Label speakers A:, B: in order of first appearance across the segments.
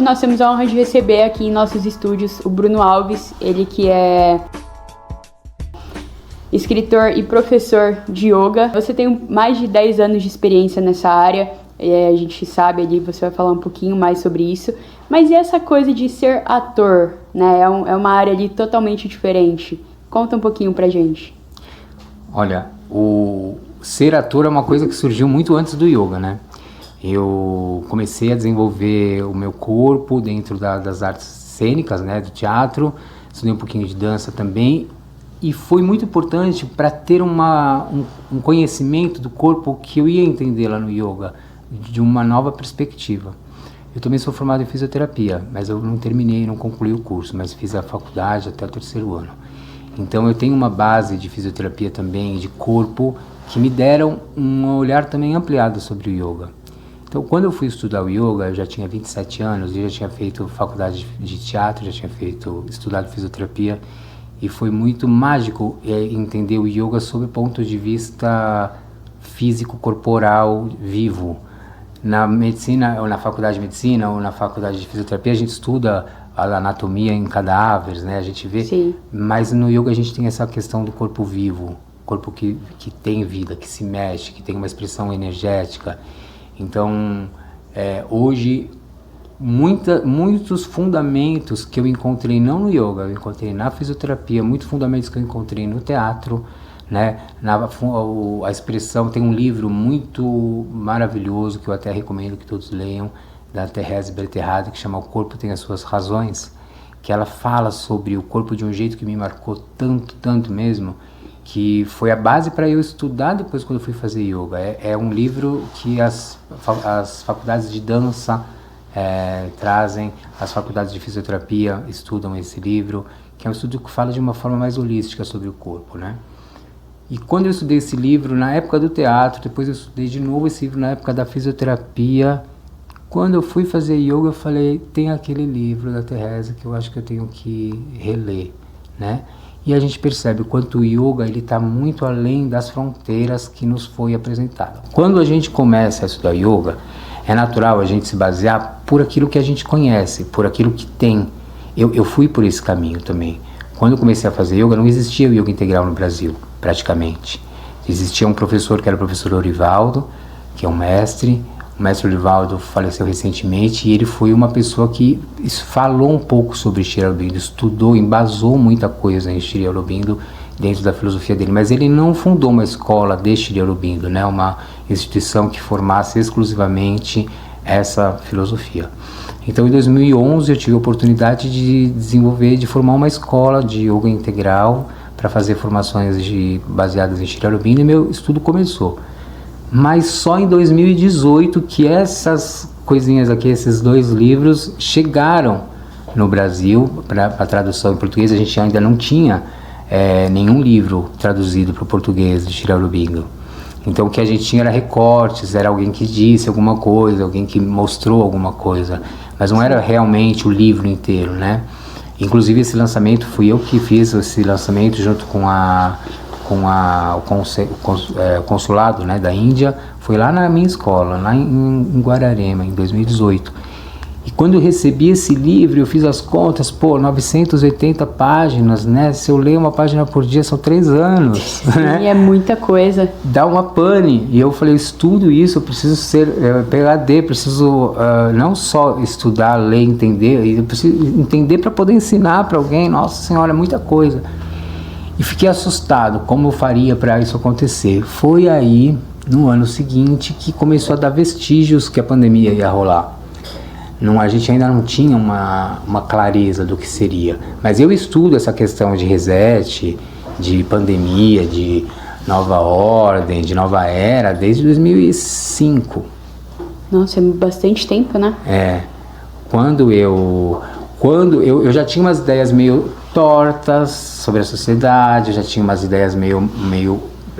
A: nós temos a honra de receber aqui em nossos estúdios o Bruno Alves, ele que é escritor e professor de yoga. Você tem mais de 10 anos de experiência nessa área, a gente sabe ali, você vai falar um pouquinho mais sobre isso. Mas e essa coisa de ser ator, né? É uma área ali totalmente diferente. Conta um pouquinho pra gente.
B: Olha, o ser ator é uma coisa que surgiu muito antes do yoga, né? Eu comecei a desenvolver o meu corpo dentro das artes cênicas, né? Do teatro, estudei um pouquinho de dança também. E foi muito importante para ter um conhecimento do corpo que eu ia entender lá no yoga, de uma nova perspectiva. Eu também sou formado em fisioterapia, mas eu não terminei, não concluí o curso, mas fiz a faculdade até o 3º ano. Então eu tenho uma base de fisioterapia também, de corpo, que me deram um olhar também ampliado sobre o yoga. Então quando eu fui estudar o yoga, eu já tinha 27 anos, eu já tinha feito faculdade de teatro, já tinha estudado fisioterapia, e foi muito mágico entender o yoga sob o ponto de vista físico-corporal vivo. Na medicina, ou na faculdade de medicina, ou na faculdade de fisioterapia, a gente estuda a anatomia em cadáveres, né? A gente vê. Sim. Mas no yoga a gente tem essa questão do corpo vivo, corpo que tem vida, que se mexe, que tem uma expressão energética. Então, hoje, muitos fundamentos que eu encontrei não no yoga, eu encontrei na fisioterapia, muitos fundamentos que eu encontrei no teatro, né? A expressão, tem um livro muito maravilhoso que eu até recomendo que todos leiam, da Thérèse Berterade, que chama O Corpo Tem as Suas Razões, que ela fala sobre o corpo de um jeito que me marcou tanto mesmo, que foi a base para eu estudar depois quando eu fui fazer yoga. É um livro que as faculdades de dança trazem, as faculdades de fisioterapia estudam esse livro, que é um estudo que fala de uma forma mais holística sobre o corpo, né? E quando eu estudei esse livro, na época do teatro, depois eu estudei de novo esse livro na época da fisioterapia, quando eu fui fazer yoga, eu falei, tem aquele livro da Thérèse que eu acho que eu tenho que reler, né? E a gente percebe o quanto o yoga está muito além das fronteiras que nos foi apresentado. Quando a gente começa a estudar yoga, é natural a gente se basear por aquilo que a gente conhece, por aquilo que tem. Eu fui por esse caminho também. Quando eu comecei a fazer yoga, não existia o yoga integral no Brasil, praticamente. Existia um professor que era o professor Orivaldo, que é um mestre. O mestre Orivaldo faleceu recentemente e ele foi uma pessoa que falou um pouco sobre Sri Aurobindo, estudou, embasou muita coisa em Sri Aurobindo dentro da filosofia dele, mas ele não fundou uma escola de Sri Aurobindo, né, uma instituição que formasse exclusivamente essa filosofia. Então em 2011 eu tive a oportunidade de formar uma escola de yoga integral para fazer formações baseadas em Sri Aurobindo, e meu estudo começou. Mas só em 2018 que essas coisinhas aqui, esses 2 livros chegaram no Brasil para tradução em português. A gente ainda não tinha nenhum livro traduzido para o português de Sri Aurobindo. Então o que a gente tinha era recortes, era alguém que disse alguma coisa, alguém que mostrou alguma coisa, mas não era realmente o livro inteiro, né? Inclusive esse lançamento, fui eu que fiz esse lançamento junto com o consulado, né, da Índia, foi lá na minha escola, lá em Guararema, em 2018. E quando eu recebi esse livro, eu fiz as contas, 980 páginas, né? Se eu ler uma página por dia, são 3 anos.
A: Sim, né? É muita coisa.
B: Dá uma pane. E eu falei, eu estudo isso, eu preciso ser PhD, preciso não só estudar, ler, entender, eu preciso entender para poder ensinar para alguém. Nossa Senhora, é muita coisa. E fiquei assustado, como eu faria para isso acontecer. Foi aí, no ano seguinte, que começou a dar vestígios que a pandemia ia rolar. A gente ainda não tinha uma clareza do que seria. Mas eu estudo essa questão de reset, de pandemia, de nova ordem, de nova era, desde 2005.
A: Nossa, é bastante tempo, né?
B: Quando eu já tinha umas ideias meio tortas sobre a sociedade, eu já tinha umas ideias meio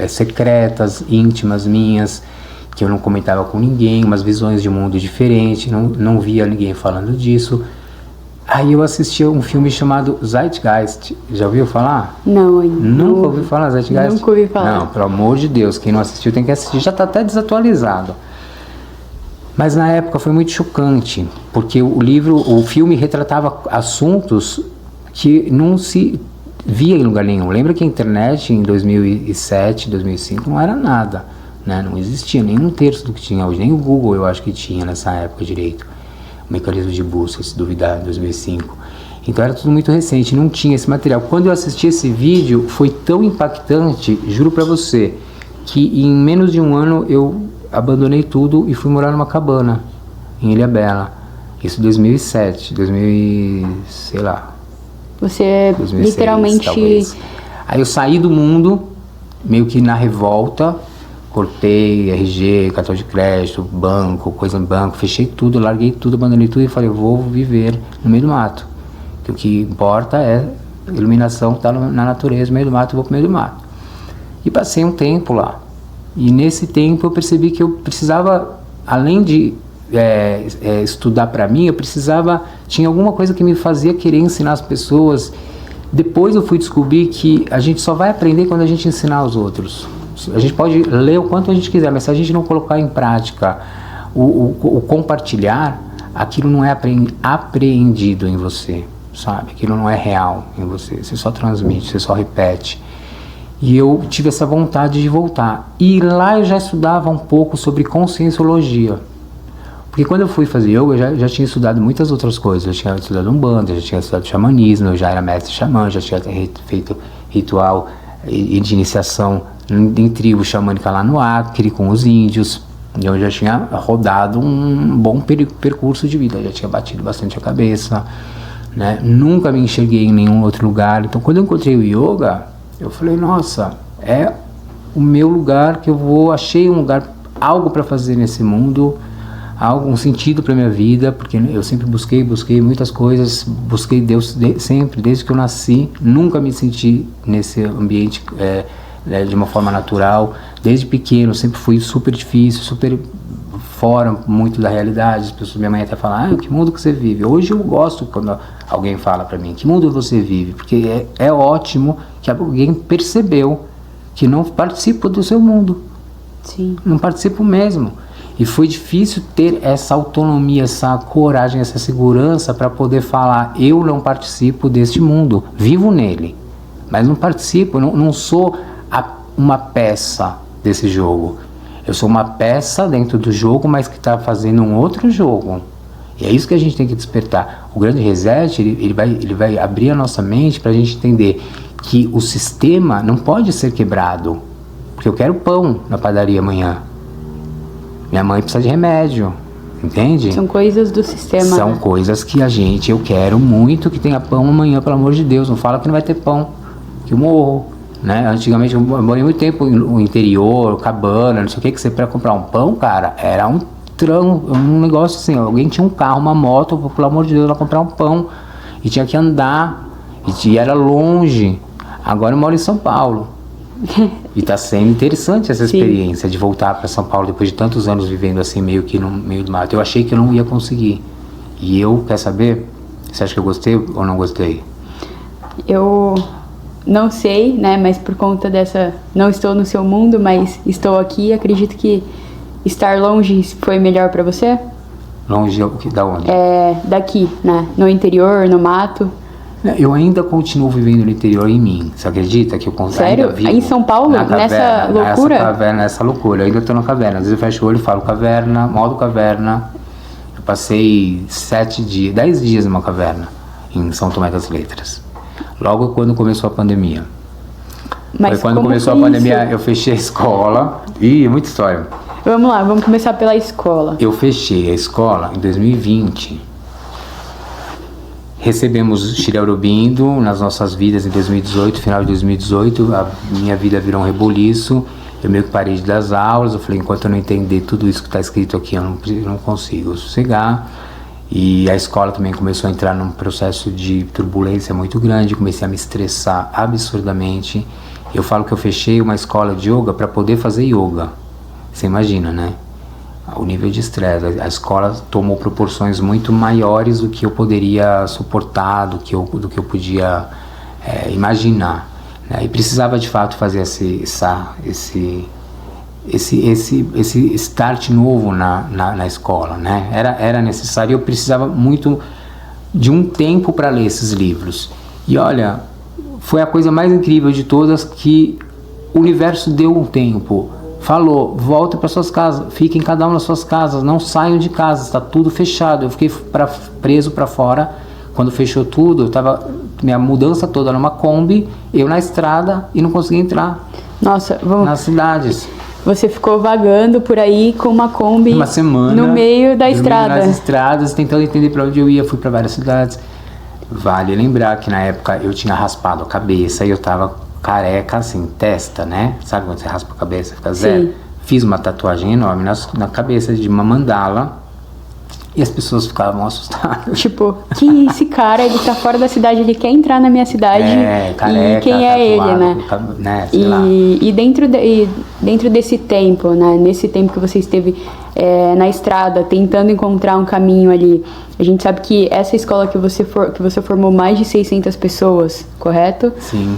B: secretas, íntimas minhas, que eu não comentava com ninguém, umas visões de mundo diferentes, não via ninguém falando disso. Aí eu assisti um filme chamado Zeitgeist. Já ouviu falar?
A: Não, ainda.
B: Nunca ouviu falar Zeitgeist?
A: Nunca ouvi falar.
B: Não, pelo amor de Deus, quem não assistiu tem que assistir, já está até desatualizado. Mas na época foi muito chocante, porque o filme retratava assuntos que não se via em lugar nenhum. Lembra que a internet em 2007, 2005 não era nada, né? Não existia nem um terço do que tinha hoje, nem o Google eu acho que tinha nessa época direito. O mecanismo de busca, se duvidar, em 2005. Então era tudo muito recente, não tinha esse material. Quando eu assisti esse vídeo, foi tão impactante, juro pra você, que em menos de um ano eu abandonei tudo e fui morar numa cabana em Ilhabela. Isso em 2007, sei lá.
A: Você
B: 2006,
A: literalmente...
B: talvez. Aí eu saí do mundo, meio que na revolta, cortei RG, cartão de crédito, banco, coisa em banco, fechei tudo, larguei tudo, abandonei tudo e falei, vou viver no meio do mato. Que o que importa é a iluminação que está na natureza, no meio do mato, eu vou pro meio do mato. E passei um tempo lá. E nesse tempo eu percebi que eu precisava, além de estudar para mim, tinha alguma coisa que me fazia querer ensinar as pessoas. Depois eu fui descobrir que a gente só vai aprender quando a gente ensinar os outros. A gente pode ler o quanto a gente quiser, mas se a gente não colocar em prática o compartilhar, aquilo não é apreendido em você, sabe? Aquilo não é real em você, você só transmite, você só repete. E eu tive essa vontade de voltar. E lá eu já estudava um pouco sobre conscienciologia. Porque quando eu fui fazer yoga, eu já tinha estudado muitas outras coisas. Eu tinha estudado Umbanda, já tinha estudado xamanismo, eu já era mestre xamã, já tinha feito ritual de iniciação em tribo xamânica lá no Acre, com os índios. E eu já tinha rodado um bom percurso de vida, eu já tinha batido bastante a cabeça, né? Nunca me enxerguei em nenhum outro lugar. Então quando eu encontrei o yoga, eu falei, nossa, é o meu lugar que achei um lugar, algo para fazer nesse mundo, um sentido para minha vida, porque eu sempre busquei muitas coisas, busquei Deus sempre, desde que eu nasci, nunca me senti nesse ambiente de uma forma natural. Desde pequeno sempre fui super difícil, super fora muito da realidade. As pessoas, minha mãe até fala, que mundo que você vive? Hoje eu gosto quando alguém fala para mim, que mundo você vive? Porque é ótimo que alguém percebeu que não participa do seu mundo.
A: Sim.
B: Não participo mesmo. E foi difícil ter essa autonomia, essa coragem, essa segurança para poder falar, eu não participo deste mundo, vivo nele, mas não participo, não sou uma peça desse jogo. Eu sou uma peça dentro do jogo, mas que está fazendo um outro jogo. E é isso que a gente tem que despertar. O grande reset, ele vai abrir a nossa mente para a gente entender que o sistema não pode ser quebrado. Porque eu quero pão na padaria amanhã. Minha mãe precisa de remédio, entende?
A: São coisas do sistema.
B: São coisas que eu quero muito que tenha pão amanhã, pelo amor de Deus. Não fala que não vai ter pão, que eu morro, né? Antigamente eu morei muito tempo no interior, cabana, não sei o que você para comprar um pão, cara, era um negócio assim, alguém tinha um carro, uma moto, pelo amor de Deus, para comprar um pão, e tinha que andar, e era longe. Agora eu moro em São Paulo. E tá sendo interessante essa experiência de voltar para São Paulo depois de tantos anos vivendo assim meio que no meio do mato. Eu achei que eu não ia conseguir. E quer saber? Você acha que eu gostei ou não gostei?
A: Eu não sei, né, mas por conta não estou no seu mundo, mas estou aqui, acredito que estar longe foi melhor para você?
B: Longe da onde?
A: Daqui, né, no interior, no mato.
B: Eu ainda continuo vivendo no interior em mim. Você acredita que eu
A: Sério?
B: ainda vivo
A: Em São Paulo? Nessa loucura?
B: Nessa loucura. Eu ainda estou na caverna. Às vezes eu fecho o olho e falo caverna, modo caverna. Eu passei 10 dias numa caverna em São Tomé das Letras. Logo quando começou a pandemia.
A: Mas
B: quando começou a pandemia, eu fechei a escola. Ih, muita história.
A: Vamos lá, vamos começar pela escola.
B: Eu fechei a escola em 2020. Recebemos Shri Aurobindo nas nossas vidas em 2018, final de 2018, a minha vida virou um reboliço, eu meio que parei de dar as aulas, eu falei, enquanto eu não entender tudo isso que está escrito aqui, eu não consigo sossegar. E a escola também começou a entrar num processo de turbulência muito grande, comecei a me estressar absurdamente. Eu falo que eu fechei uma escola de yoga para poder fazer yoga, você imagina, né? O nível de estresse, a escola tomou proporções muito maiores do que eu poderia suportar, do que eu podia imaginar, né? E precisava de fato fazer esse start novo na escola, né? Era necessário, eu precisava muito de um tempo para ler esses livros. E olha, foi a coisa mais incrível de todas, que o universo deu um tempo. Falou, voltem para suas casas, fiquem cada um nas suas casas, não saiam de casa, está tudo fechado. Eu fiquei preso para fora. Quando fechou tudo, eu tava minha mudança toda numa Kombi, eu na estrada e não conseguia entrar.
A: Nossa,
B: nas cidades.
A: Você ficou vagando por aí com uma Kombi
B: uma semana,
A: no meio da estrada.
B: Nas estradas, tentando entender para onde eu ia. Fui para várias cidades. Vale lembrar que na época eu tinha raspado a cabeça e eu tava careca, assim, testa, né? Sabe quando você raspa a cabeça, fica zero? Sim. Fiz uma tatuagem enorme na cabeça de uma mandala. E as pessoas ficavam assustadas.
A: Tipo, que esse cara, ele tá fora da cidade, ele quer entrar na minha cidade.
B: Careca,
A: e quem é
B: tatuado,
A: ele, né?
B: Sei lá.
A: E dentro desse tempo, né? Nesse tempo que você esteve na estrada, tentando encontrar um caminho ali, a gente sabe que essa escola que você formou mais de 600 pessoas, correto?
B: Sim.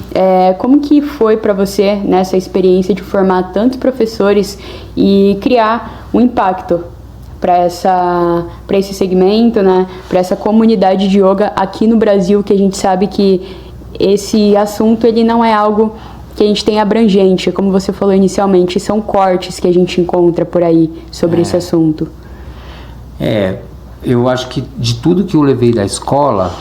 A: Como que foi para você nessa experiência de formar tantos professores e criar um impacto para esse segmento, né, para essa comunidade de yoga aqui no Brasil, que a gente sabe que esse assunto ele não é algo que a gente tem abrangente, como você falou inicialmente, são cortes que a gente encontra por aí sobre esse assunto.
B: Eu acho que de tudo que eu levei da escola,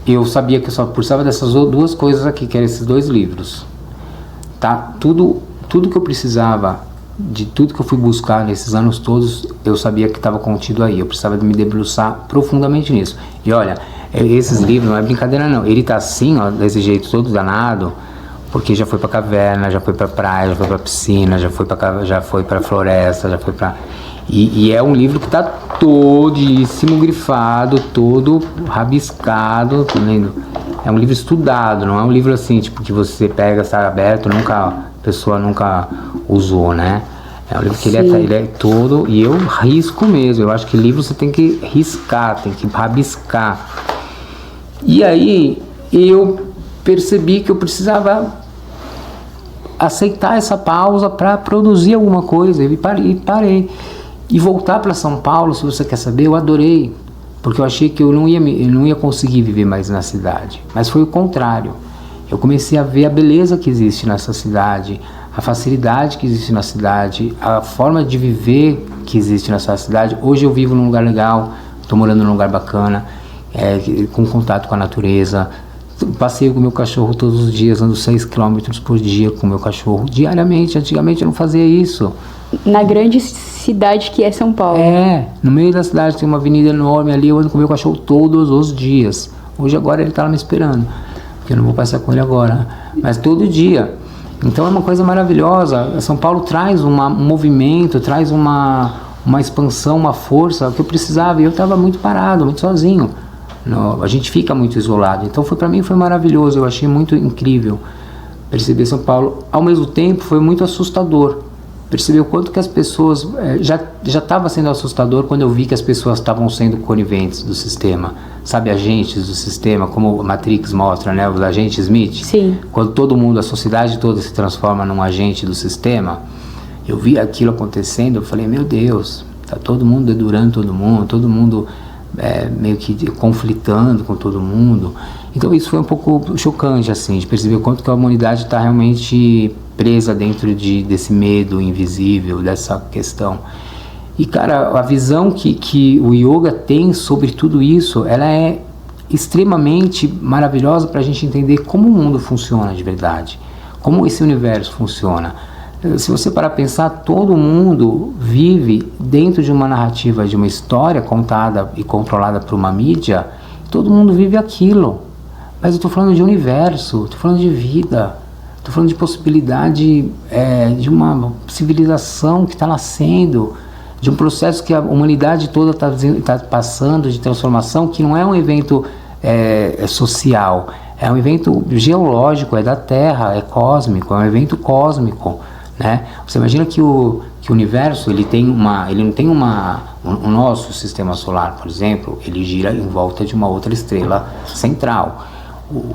B: eu sabia que eu só precisava dessas duas coisas aqui, que eram esses 2 livros, tá? Tudo que eu precisava, de tudo que eu fui buscar nesses anos todos, eu sabia que estava contido aí. Eu precisava de me debruçar profundamente nisso. E olha, esses livros não é brincadeira não. Ele tá assim, ó, desse jeito todo danado, porque já foi pra caverna, já foi pra praia, já foi pra piscina, já foi pra floresta, já foi pra... E é um livro que tá todíssimo grifado, todo rabiscado, tá vendo? É um livro estudado, não é um livro assim, tipo, que você pega, está aberto, a pessoa nunca usou, né? É um livro que ele é todo, e eu risco mesmo. Eu acho que livro você tem que riscar, tem que rabiscar. E aí eu percebi que eu precisava aceitar essa pausa para produzir alguma coisa, e parei. E voltar para São Paulo, se você quer saber, eu adorei, porque eu achei que eu não ia conseguir viver mais na cidade. Mas foi o contrário. Eu comecei a ver a beleza que existe nessa cidade, a facilidade que existe na cidade, a forma de viver que existe nessa cidade. Hoje eu vivo num lugar legal, estou morando num lugar bacana, com contato com a natureza. Passeio com o meu cachorro todos os dias, ando 6 km por dia com o meu cachorro, diariamente. Antigamente eu não fazia isso.
A: Na grande cidade que é São Paulo.
B: No meio da cidade tem uma avenida enorme ali, eu ando com o meu cachorro todos os dias. Hoje agora ele está lá me esperando, porque eu não vou passar com ele agora, mas todo dia. Então é uma coisa maravilhosa. São Paulo traz um movimento, traz uma expansão, uma força que eu precisava, e eu estava muito parado, muito sozinho. A gente fica muito isolado. Então para mim foi maravilhoso, eu achei muito incrível perceber São Paulo. Ao mesmo tempo foi muito assustador perceber o quanto que as pessoas já estava sendo assustador quando eu vi que as pessoas estavam sendo coniventes do sistema, sabe, agentes do sistema, como a Matrix mostra, né, os agentes Smith.
A: Sim.
B: Quando todo mundo, a sociedade toda se transforma num agente do sistema, eu vi aquilo acontecendo, eu falei, meu Deus, tá todo mundo dedurando todo mundo meio que conflitando com todo mundo. Então isso foi um pouco chocante, assim, de perceber o quanto que a humanidade está realmente presa dentro desse medo invisível, dessa questão. E cara, a visão que o yoga tem sobre tudo isso, ela é extremamente maravilhosa para a gente entender como o mundo funciona de verdade, como esse universo funciona. Se você parar para pensar, todo mundo vive dentro de uma narrativa, de uma história contada e controlada por uma mídia. Todo mundo vive aquilo. Mas eu estou falando de universo, estou falando de vida, estou falando de possibilidade de uma civilização que está nascendo, de um processo que a humanidade toda está passando de transformação, que não é um evento social, é um evento geológico, é da Terra, é cósmico, é um evento cósmico. Né? Você imagina que o universo ele não tem o nosso sistema solar, por exemplo, ele gira em volta de uma outra estrela central.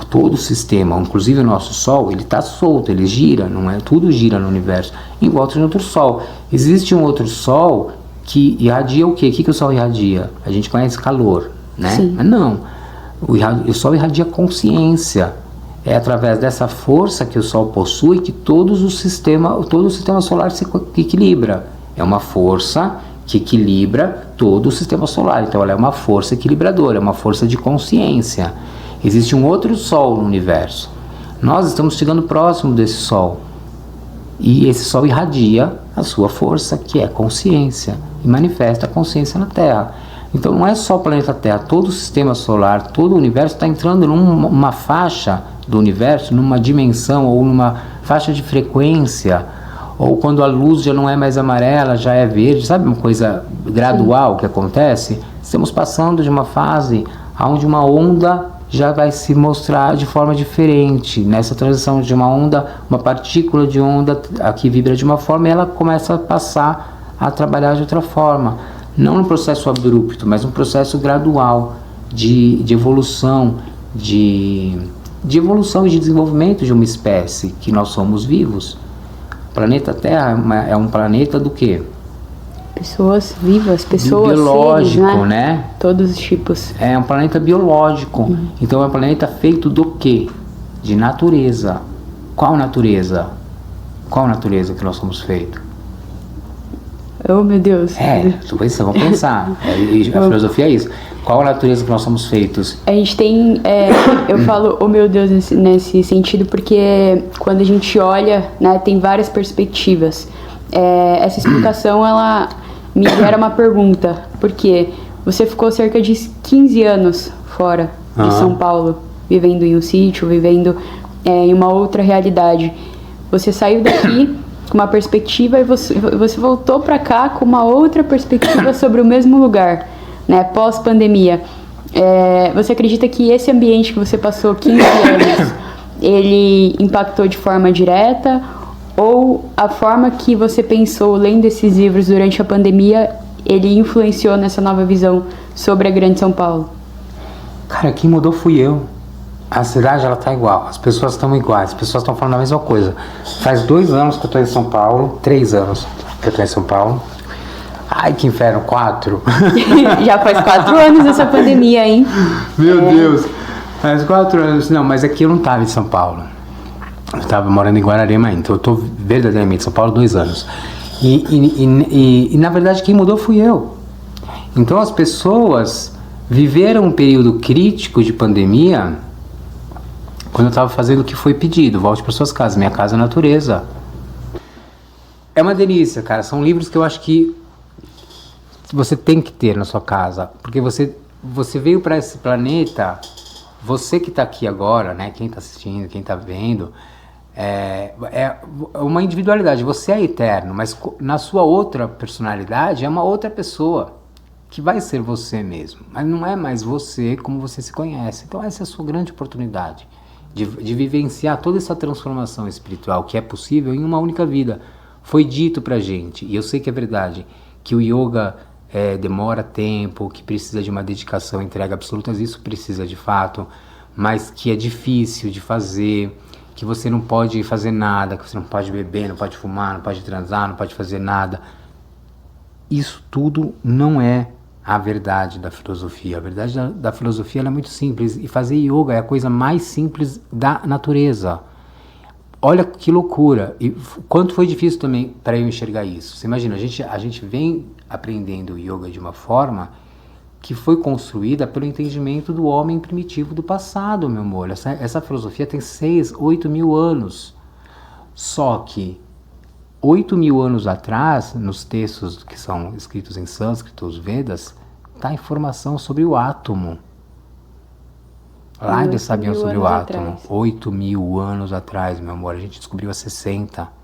B: todo o sistema, inclusive o nosso Sol, ele está solto, ele gira, não é? Tudo gira no universo, em volta de outro Sol. Existe um outro Sol que irradia o quê? O que o Sol irradia? A gente conhece calor, né?
A: Sim.
B: Mas não, o Sol irradia consciência. É através dessa força que o Sol possui que todo o sistema solar se equilibra. É uma força que equilibra todo o sistema solar. Então ela é uma força equilibradora, é uma força de consciência. Existe um outro Sol no universo. Nós estamos chegando próximo desse Sol. E esse Sol irradia a sua força, que é consciência, e manifesta a consciência na Terra. Então não é só o planeta Terra, todo o sistema solar, todo o universo está entrando numa faixa do universo, numa dimensão ou numa faixa de frequência, ou quando a luz já não é mais amarela, já é verde, sabe uma coisa gradual que acontece? Estamos passando de uma fase onde uma onda já vai se mostrar de forma diferente. Nessa transição de uma onda, uma partícula de onda aqui vibra de uma forma e ela começa a passar a trabalhar de outra forma. Não num processo abrupto, mas um processo gradual de evolução, de evolução e de desenvolvimento de uma espécie, que nós somos vivos. O planeta Terra é um planeta do quê?
A: Pessoas vivas, pessoas
B: biológico,
A: seres,
B: né?
A: Todos os tipos.
B: É um planeta biológico. Então é um planeta feito do quê? De natureza. Qual natureza? Qual natureza que nós somos feitos?
A: Oh, meu Deus.
B: Vamos pensar. A filosofia é isso. Qual a natureza que nós somos feitos?
A: A gente tem, eu falo, oh meu Deus, nesse sentido, porque quando a gente olha, né, tem várias perspectivas. Essa explicação, ela me gera uma pergunta, porque você ficou cerca de 15 anos fora de São Paulo, vivendo em um sítio, vivendo em uma outra realidade. Você saiu daqui com uma perspectiva e você voltou para cá com uma outra perspectiva sobre o mesmo lugar, né, pós-pandemia. Você acredita que esse ambiente que você passou 15 anos, ele impactou de forma direta, ou a forma que você pensou lendo esses livros durante a pandemia, ele influenciou nessa nova visão sobre a Grande São Paulo?
B: Cara, quem mudou fui eu. A cidade, ela tá igual, as pessoas estão iguais, as pessoas estão falando a mesma coisa. Faz 2 anos que eu tô em São Paulo, 3 anos que eu tô em São Paulo. Ai, que inferno, 4.
A: Já faz 4 anos essa pandemia, hein?
B: Meu Deus, faz 4 anos. Não, mas aqui eu não tava em São Paulo. Eu tava morando em Guararema ainda, então eu tô verdadeiramente em São Paulo 2 anos. E na verdade quem mudou fui eu. Então as pessoas viveram um período crítico de pandemia quando eu estava fazendo o que foi pedido. Volte para suas casas, minha casa é natureza. É uma delícia, cara. São livros que eu acho que você tem que ter na sua casa, porque você veio para esse planeta, você que está aqui agora, né? Quem está assistindo, quem está vendo, é uma individualidade. Você é eterno, mas na sua outra personalidade é uma outra pessoa que vai ser você mesmo, mas não é mais você como você se conhece. Então essa é a sua grande oportunidade de vivenciar toda essa transformação espiritual que é possível em uma única vida. Foi dito pra gente, e eu sei que é verdade, que o yoga demora tempo, que precisa de uma dedicação, entrega absoluta, isso precisa de fato, mas que é difícil de fazer, que você não pode fazer nada, que você não pode beber, não pode fumar, não pode transar, não pode fazer nada. Isso tudo não é a verdade da filosofia. A verdade da filosofia ela é muito simples, e fazer yoga é a coisa mais simples da natureza. Olha que loucura, e quanto foi difícil também para eu enxergar isso. Você imagina, a gente vem aprendendo yoga de uma forma que foi construída pelo entendimento do homem primitivo do passado, meu amor. Essa filosofia tem 6, 8 mil anos. Só que 8 mil anos atrás, nos textos que são escritos em sânscrito, os Vedas, está a informação sobre o átomo. Lá eles sabiam sobre o átomo. 8 mil anos atrás, meu amor. A gente descobriu há 60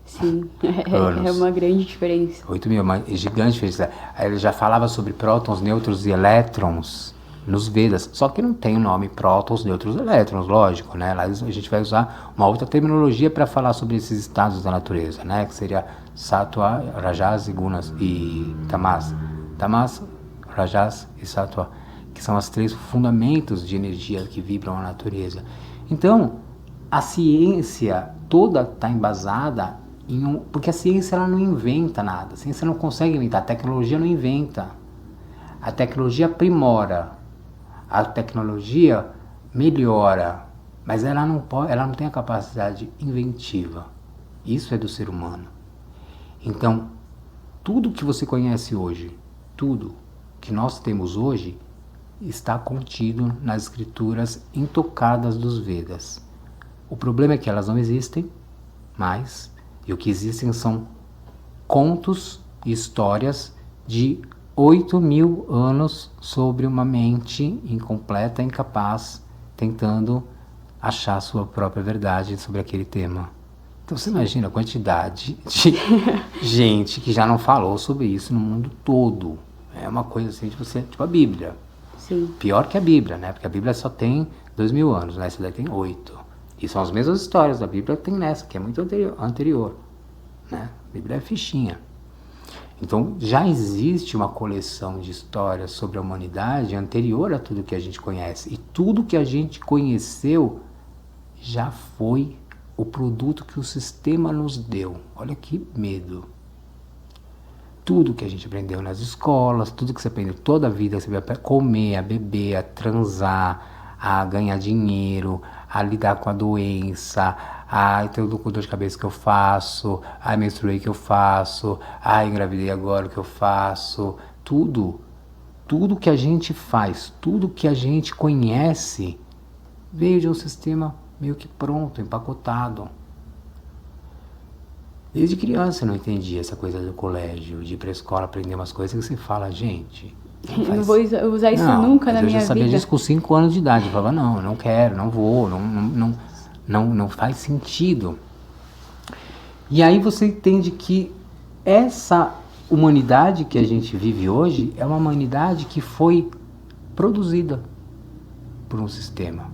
A: Sim,
B: anos.
A: É uma grande diferença.
B: 8 mil, uma gigante diferença. Ele já falava sobre prótons, nêutrons e elétrons nos Vedas. Só que não tem o nome prótons, nêutrons e elétrons, lógico, né? Lá a gente vai usar uma outra terminologia para falar sobre esses estados da natureza, né? Que seria Sattva, Rajas e Gunas e Tamas. Tamas, Rajas e Sattva, que que são os 3 fundamentos de energia que vibram a natureza. Então, a ciência toda está embasada porque a ciência ela não inventa nada, a ciência não consegue inventar, a tecnologia não inventa, a tecnologia aprimora, a tecnologia melhora, mas ela não tem a capacidade inventiva. Isso é do ser humano. Então, tudo que você conhece hoje, tudo que nós temos hoje, está contido nas escrituras intocadas dos Vedas. O problema é que elas não existem mais, e o que existem são contos e histórias de 8.000 anos sobre uma mente incompleta, incapaz, tentando achar sua própria verdade sobre aquele tema. Então você imagina a quantidade de gente que já não falou sobre isso no mundo todo. É uma coisa assim, tipo a Bíblia.
A: Sim.
B: Pior que a Bíblia, né? Porque a Bíblia só tem 2.000 anos, né? Essa daí tem 8. E são as mesmas histórias da Bíblia que tem nessa, que é muito anterior, né? A Bíblia é fichinha. Então já existe uma coleção de histórias sobre a humanidade anterior a tudo que a gente conhece. E tudo que a gente conheceu já foi o produto que o sistema nos deu. Olha que medo. Tudo que a gente aprendeu nas escolas, tudo que você aprendeu toda a vida, você vai comer, a beber, a transar, a ganhar dinheiro, a lidar com a doença, a ter dor de cabeça que eu faço, a menstruei que eu faço, a engravidei agora que eu faço, tudo que a gente faz, tudo que a gente conhece veio de um sistema meio que pronto, empacotado. Desde criança eu não entendia essa coisa do colégio, de ir pra escola aprender umas coisas que você fala, gente...
A: Não vou usar isso nunca na minha vida.
B: Eu já sabia disso com 5 anos de idade. Eu falava, não, eu não quero, não vou, não faz sentido. E aí você entende que essa humanidade que a gente vive hoje é uma humanidade que foi produzida por um sistema.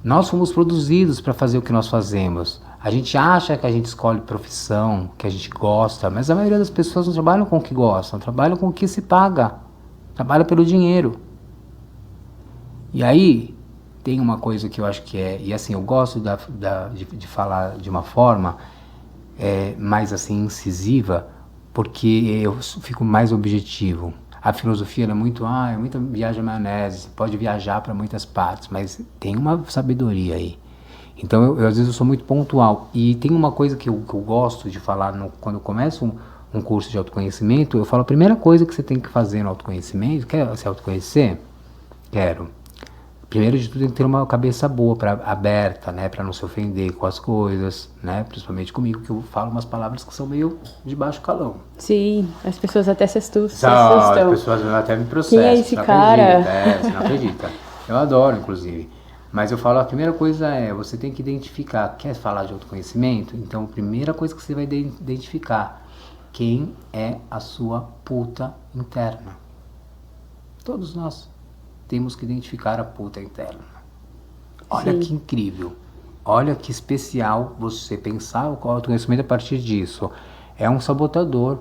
B: Nós fomos produzidos para fazer o que nós fazemos. A gente acha que a gente escolhe profissão, que a gente gosta, mas a maioria das pessoas não trabalham com o que gostam, trabalham com o que se paga, trabalham pelo dinheiro. E aí, tem uma coisa que eu acho que é, e assim, eu gosto de falar de uma forma mais assim, incisiva, porque eu fico mais objetivo. A filosofia é muita viagem maionese, você pode viajar para muitas partes, mas tem uma sabedoria aí. Então, eu às vezes eu sou muito pontual. E tem uma coisa que eu gosto de falar quando eu começo um curso de autoconhecimento, eu falo, a primeira coisa que você tem que fazer no autoconhecimento, quer se autoconhecer? Quero. Primeiro de tudo, tem que ter uma cabeça boa, aberta, né, para não se ofender com as coisas, né, principalmente comigo, que eu falo umas palavras que são meio de baixo calão.
A: Sim, as pessoas até se assustam.
B: As pessoas até me processam.
A: Quem é esse cara?
B: Você não acredita. Eu adoro, inclusive. Mas eu falo, a primeira coisa você tem que identificar, quer falar de autoconhecimento? Então, a primeira coisa que você vai identificar, quem é a sua puta interna. Todos nós temos que identificar a puta interna. Olha Sim. Que incrível, olha que especial você pensar o autoconhecimento a partir disso. É um sabotador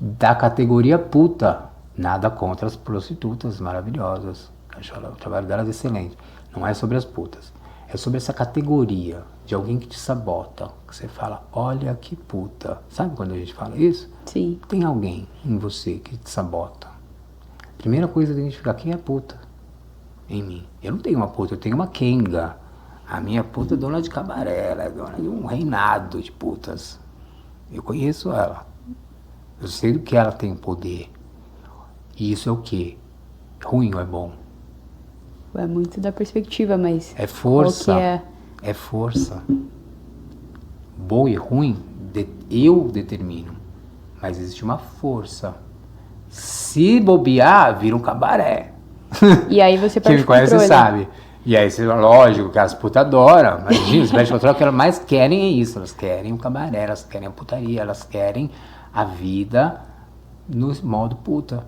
B: da categoria puta. Nada contra as prostitutas maravilhosas. Acho o trabalho delas excelente. Não é sobre as putas. É sobre essa categoria de alguém que te sabota. Que você fala, olha que puta. Sabe quando a gente fala isso?
A: Sim.
B: Tem alguém em você que te sabota. Primeira coisa é identificar quem é puta em mim. Eu não tenho uma puta, eu tenho uma Kenga. A minha puta é dona de cabaré, ela é dona de um reinado de putas. Eu conheço ela. Eu sei do que ela tem poder. E isso é o quê? Ruim ou é bom?
A: É muito da perspectiva, mas...
B: É força.
A: Qual que é?
B: É força. Bom e ruim, eu determino. Mas existe uma força. Se bobear, vira um cabaré.
A: E aí você perde
B: o controle. Quem me conhece sabe. E aí, lógico que as putas adoram. Imagina, se perde o controle, o que elas mais querem é isso. Elas querem o cabaré, elas querem a putaria, elas querem a vida no modo puta.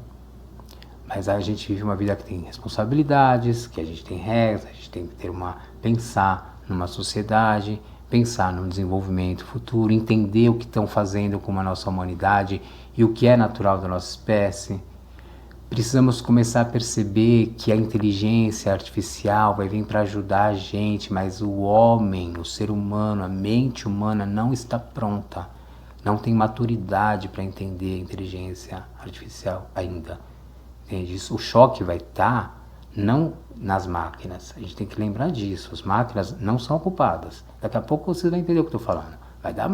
B: Mas a gente vive uma vida que tem responsabilidades, que a gente tem regras, a gente tem que pensar numa sociedade, pensar no desenvolvimento futuro, entender o que estão fazendo com a nossa humanidade e o que é natural da nossa espécie. precisamos começar a perceber que a inteligência artificial vai vir para ajudar a gente, mas o homem, o ser humano, a mente humana não está pronta, não tem maturidade para entender a inteligência artificial ainda. Entende? Isso, o choque vai estar não nas máquinas, a gente tem que lembrar disso, as máquinas não são culpadas. Daqui a pouco você vai entender o que eu estou falando, vai dar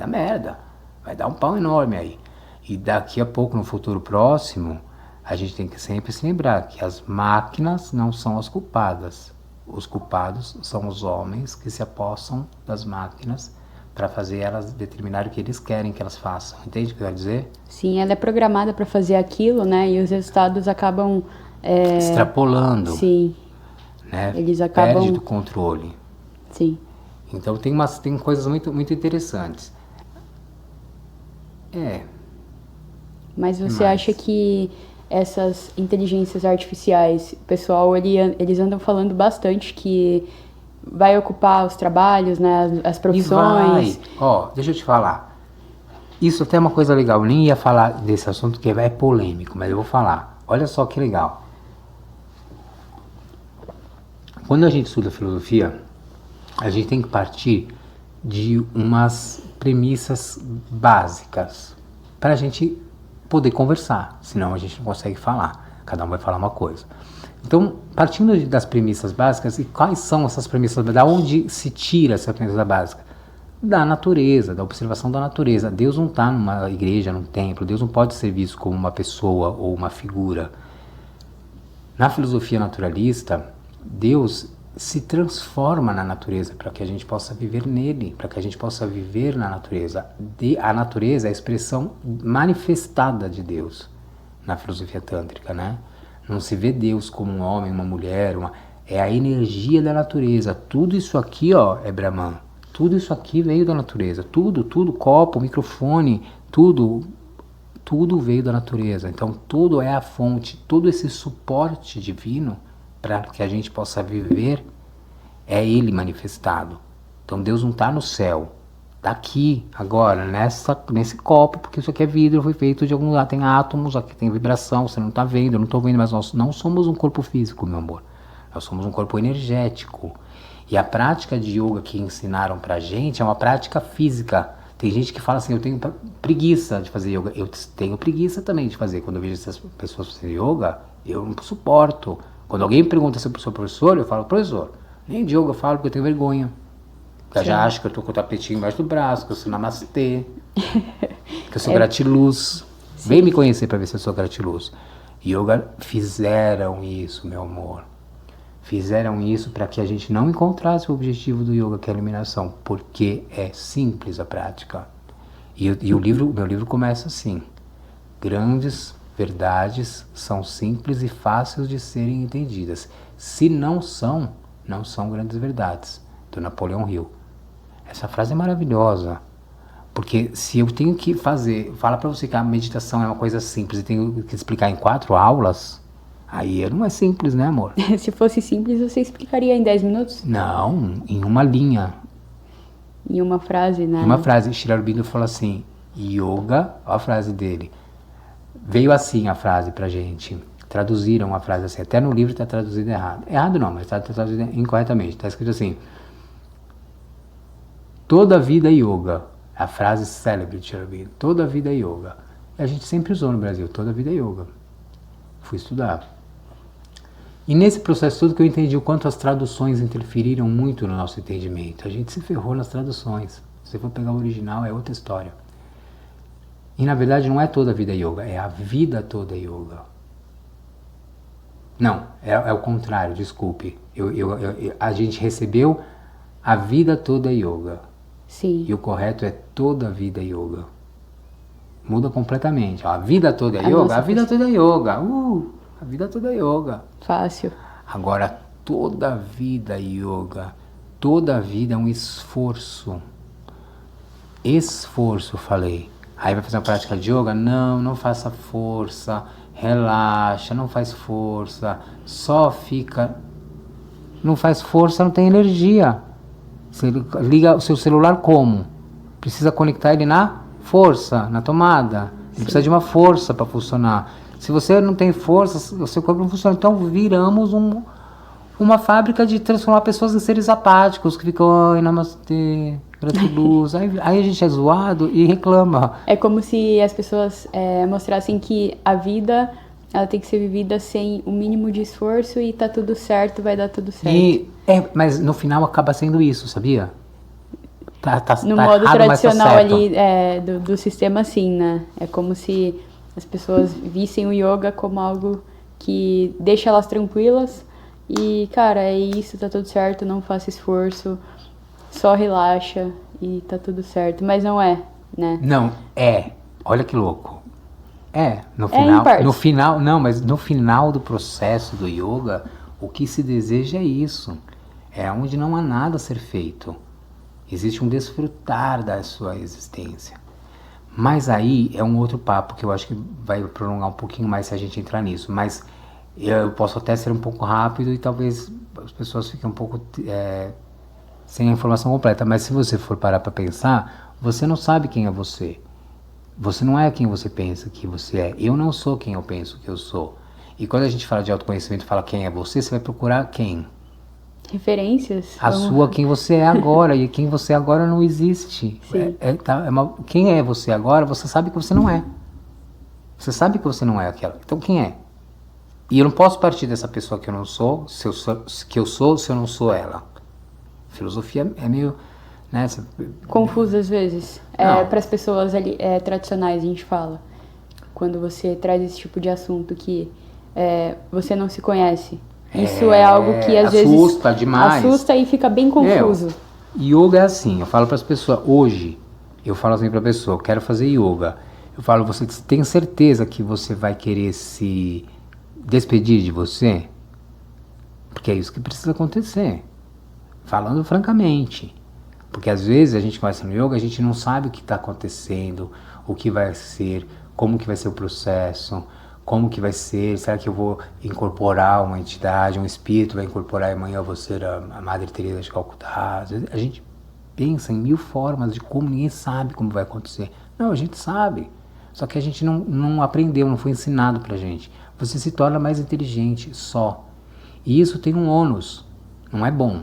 B: merda, vai dar um pau enorme aí. E daqui a pouco, no futuro próximo, a gente tem que sempre se lembrar que as máquinas não são as culpadas. Os culpados são os homens que se apossam das máquinas para fazer elas determinar o que eles querem que elas façam. Entende o que eu quero dizer?
A: Sim, ela é programada para fazer aquilo, né? E os resultados acabam...
B: extrapolando.
A: Sim.
B: Né?
A: Eles acabam...
B: Perde do controle.
A: Sim.
B: Então tem coisas muito, muito interessantes.
A: Mas você acha que essas inteligências artificiais, o pessoal, eles andam falando bastante que vai ocupar os trabalhos, né, as profissões.
B: Deixa eu te falar. Isso até é uma coisa legal. Eu nem ia falar desse assunto que é polêmico, mas eu vou falar. Olha só que legal. Quando a gente estuda filosofia, a gente tem que partir de umas premissas básicas para a gente poder conversar, senão a gente não consegue falar, cada um vai falar uma coisa. Então, partindo das premissas básicas, e quais são essas premissas básicas? Da onde se tira essa premissa básica? Da natureza, da observação da natureza. Deus não está numa igreja, num templo, Deus não pode ser visto como uma pessoa ou uma figura. Na filosofia naturalista, Deus se transforma na natureza para que a gente possa viver nele, para que a gente possa viver na natureza. A natureza é a expressão manifestada de Deus na filosofia tântrica, né? Não se vê Deus como um homem, uma mulher, é a energia da natureza. Tudo isso aqui, é Brahman. Tudo isso aqui veio da natureza. Tudo, copo, microfone, tudo veio da natureza. Então tudo é a fonte, todo esse suporte divino para que a gente possa viver, é Ele manifestado. Então Deus não está no céu, está aqui, agora, nesse copo, porque isso aqui é vidro, foi feito de algum lugar, tem átomos, aqui tem vibração, você não está vendo, eu não estou vendo, mas nós não somos um corpo físico, meu amor. Nós somos um corpo energético. E a prática de yoga que ensinaram pra gente é uma prática física. Tem gente que fala assim, eu tenho preguiça de fazer yoga. Eu tenho preguiça também de fazer. Quando eu vejo essas pessoas fazendo yoga, eu não suporto. Quando alguém me pergunta se eu sou professor, eu falo, professor, nem de yoga eu falo porque eu tenho vergonha. Porque eu já acho que eu tô com o tapetinho embaixo do braço, que eu sou namastê, que eu sou gratiluz. Sim. Vem me conhecer para ver se eu sou gratiluz. Yoga fizeram isso, meu amor. Fizeram isso para que a gente não encontrasse o objetivo do yoga, que é a iluminação, porque é simples a prática. E meu livro começa assim: grandes verdades são simples e fáceis de serem entendidas. Se não são grandes verdades. Do Napoleão Hill. Essa frase é maravilhosa, porque se eu tenho que fala para você que a meditação é uma coisa simples e tenho que explicar em 4 aulas, aí não é simples, né, amor?
A: Se fosse simples, você explicaria em 10 minutos?
B: Não, em uma linha.
A: Em uma frase, né?
B: Em uma frase, Sri Aurobindo fala assim, yoga, olha a frase dele, veio assim a frase pra gente, traduziram a frase assim, até no livro está traduzido errado. Errado não, mas está traduzido incorretamente, está escrito assim, toda vida é yoga, a frase célebre de Sri Aurobindo, toda vida é yoga. E a gente sempre usou no Brasil, toda vida é yoga. Fui estudar. E nesse processo todo que eu entendi o quanto as traduções interferiram muito no nosso entendimento. A gente se ferrou nas traduções. Se você for pegar o original, é outra história. E na verdade não é toda a vida yoga, é a vida toda yoga. Não, é o contrário, desculpe. A gente recebeu a vida toda yoga.
A: Sim.
B: E o correto é toda a vida yoga. Muda completamente. A vida toda é yoga? A vida toda é yoga. A vida toda é yoga.
A: Fácil.
B: Agora, toda a vida é yoga. Toda a vida é um esforço. Esforço, falei. Aí vai fazer uma prática de yoga? Não faça força. Relaxa, não faz força. Só fica... Não faz força, não tem energia. Você liga o seu celular como? Precisa conectar ele na força, na tomada. Ele precisa de uma força para funcionar. Se você não tem força, o seu corpo não funciona. Então viramos uma fábrica de transformar pessoas em seres apáticos, que ficam, ai, namastê, gratiluz. aí a gente é zoado e reclama.
A: É como se as pessoas mostrassem que a vida, ela tem que ser vivida sem o mínimo de esforço e tá tudo certo, vai dar tudo certo.
B: Mas no final acaba sendo isso, sabia?
A: No
B: tá
A: modo
B: errado, mas tá
A: tradicional
B: certo.
A: ali do sistema, assim, né? É como se as pessoas vissem o yoga como algo que deixa elas tranquilas e, cara, é isso, tá tudo certo, não faça esforço, só relaxa e tá tudo certo. Mas não é, né?
B: Não, olha que louco. No
A: em partes.
B: final, não, mas no final do processo do yoga, o que se deseja é isso. É onde não há nada a ser feito. Existe um desfrutar da sua existência. Mas aí é um outro papo que eu acho que vai prolongar um pouquinho mais se a gente entrar nisso. Mas eu posso até ser um pouco rápido e talvez as pessoas fiquem um pouco sem a informação completa. Mas se você for parar para pensar, você não sabe quem é você. Você não é quem você pensa que você é. Eu não sou quem eu penso que eu sou. E quando a gente fala de autoconhecimento, fala quem é você, você vai procurar quem?
A: Referências?
B: Quem você é agora. E quem você é agora não existe.
A: Sim.
B: Quem é você agora, você sabe que você não é. Você sabe que você não é aquela. Então quem é? E eu não posso partir dessa pessoa que eu não sou, se eu não sou ela. Filosofia é meio... Né,
A: confuso às vezes. Para as pessoas ali, tradicionais, a gente fala. Quando você traz esse tipo de assunto que você não se conhece. Isso é algo que às vezes
B: assusta demais.
A: Assusta e fica bem confuso.
B: Yoga é assim, eu falo para as pessoas, hoje, eu falo assim para a pessoa, eu quero fazer yoga. Eu falo, você tem certeza que você vai querer se despedir de você? Porque é isso que precisa acontecer. Falando francamente. Porque às vezes a gente começa no yoga, a gente não sabe o que está acontecendo, o que vai ser, como que vai ser o processo, como que vai ser, será que eu vou incorporar uma entidade, um espírito vai incorporar, amanhã eu vou ser a Madre Teresa de Calcutá. Às vezes a gente pensa em 1000 formas de como, ninguém sabe como vai acontecer. Não, a gente sabe, só que a gente não aprendeu, não foi ensinado pra gente. Você se torna mais inteligente só. E isso tem um ônus, não é bom.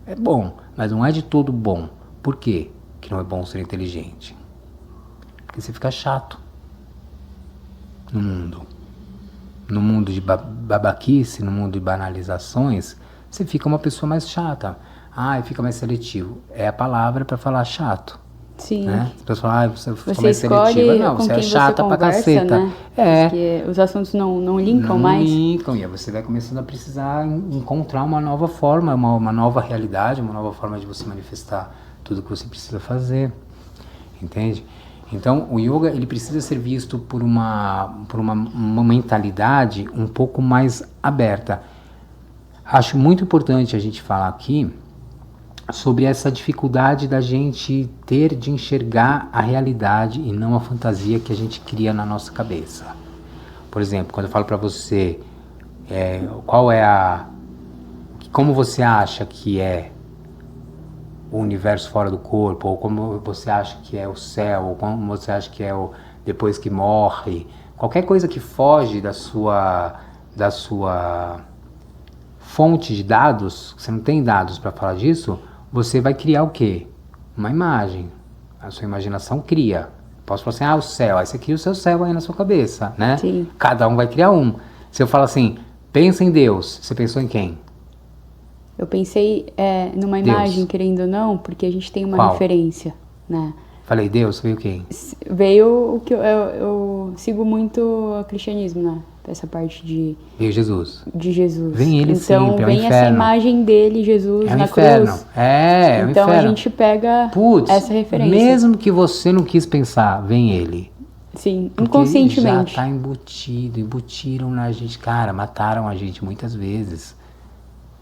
B: É bom, mas não é de todo bom. Por quê que não é bom ser inteligente? Porque você fica chato no mundo. No mundo de babaquice, no mundo de banalizações, você fica uma pessoa mais chata. E fica mais seletivo. É a palavra para falar chato.
A: Sim.
B: Né? As pessoas falam, você fica mais
A: escolhe
B: seletiva. Não,
A: com
B: você é
A: quem
B: chata
A: você
B: pra
A: conversa,
B: caceta.
A: né? Porque os assuntos não linkam mais.
B: Não linkam, e aí você vai começando a precisar encontrar uma nova forma, uma nova realidade, uma nova forma de você manifestar tudo que você precisa fazer. Entende? Então, o yoga, ele precisa ser visto por uma mentalidade um pouco mais aberta. Acho muito importante a gente falar aqui sobre essa dificuldade da gente ter de enxergar a realidade e não a fantasia que a gente cria na nossa cabeça. Por exemplo, quando eu falo para você como você acha que é o universo fora do corpo, ou como você acha que é o céu, ou como você acha que é o depois que morre, qualquer coisa que foge da sua fonte de dados, você não tem dados para falar disso, você vai criar o quê? Uma imagem. A sua imaginação cria. Posso falar assim, o céu. Aí você cria o seu céu aí na sua cabeça, né?
A: Sim.
B: Cada um vai criar um. Se eu falo assim, pensa em Deus, você pensou em quem?
A: Eu pensei numa imagem,
B: Deus.
A: querendo ou não, porque a gente tem uma
B: Qual?
A: referência, né?
B: Falei, Deus, veio quem?
A: Veio o que eu sigo muito o cristianismo, né? Essa parte
B: Veio Jesus.
A: de Jesus.
B: Vem ele
A: então,
B: sempre, é o
A: vem
B: inferno.
A: essa imagem dele, Jesus,
B: É o
A: na
B: inferno.
A: cruz.
B: É o
A: então
B: inferno.
A: a gente pega essa referência.
B: Mesmo que você não quis pensar, vem ele.
A: Sim,
B: Porque
A: inconscientemente.
B: já tá embutiram na gente. Cara, mataram a gente muitas vezes